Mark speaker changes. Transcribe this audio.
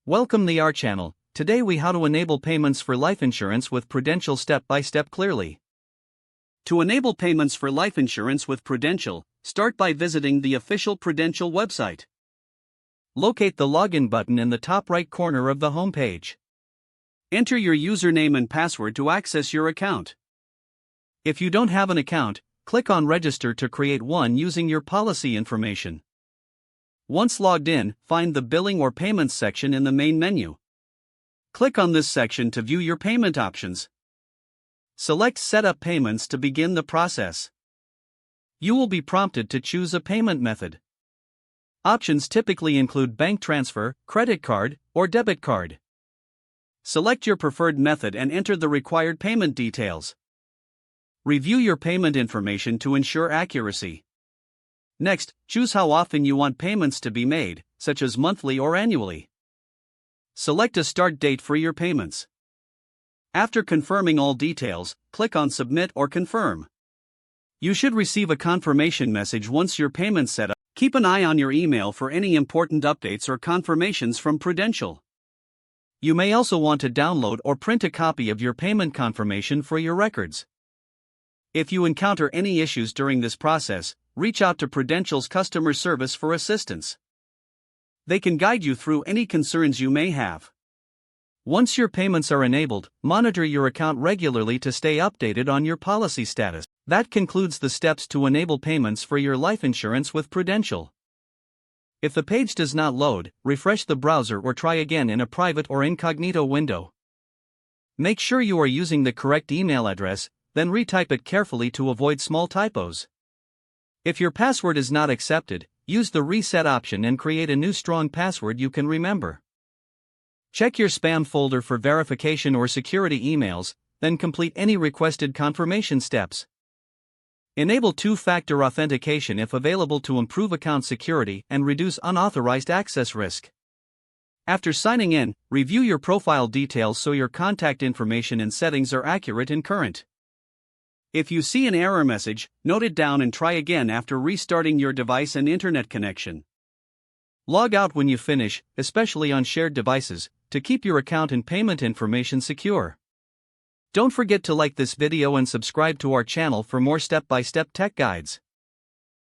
Speaker 1: Welcome to our channel. Today we how to enable payments for life insurance with Prudential step by step clearly. To enable payments for life insurance with Prudential, start by visiting the official Prudential website. Locate the login button in the top right corner of the homepage. Enter your username and password to access your account. If you don't have an account, click on Register to create one using your policy information. Once logged in, find the Billing or Payments section in the main menu. Click on this section to view your payment options. Select Set up Payments to begin the process. You will be prompted to choose a payment method. Options typically include bank transfer, credit card, or debit card. Select your preferred method and enter the required payment details. Review your payment information to ensure accuracy. Next, choose how often you want payments to be made, such as monthly or annually. Select a start date for your payments. After confirming all details, click on Submit or Confirm. You should receive a confirmation message once your payment's set up. Keep an eye on your email for any important updates or confirmations from Prudential. You may also want to download or print a copy of your payment confirmation for your records. If you encounter any issues during this process, reach out to Prudential's customer service for assistance. They can guide you through any concerns you may have. Once your payments are enabled, monitor your account regularly to stay updated on your policy status. That concludes the steps to enable payments for your life insurance with Prudential. If the page does not load, refresh the browser or try again in a private or incognito window. Make sure you are using the correct email address, then retype it carefully to avoid small typos. If your password is not accepted, use the reset option and create a new strong password you can remember. Check your spam folder for verification or security emails, then complete any requested confirmation steps. Enable two-factor authentication if available to improve account security and reduce unauthorized access risk. After signing in, review your profile details so your contact information and settings are accurate and current. If you see an error message, note it down and try again after restarting your device and internet connection. Log out when you finish, especially on shared devices, to keep your account and payment information secure. Don't forget to like this video and subscribe to our channel for more step-by-step tech guides.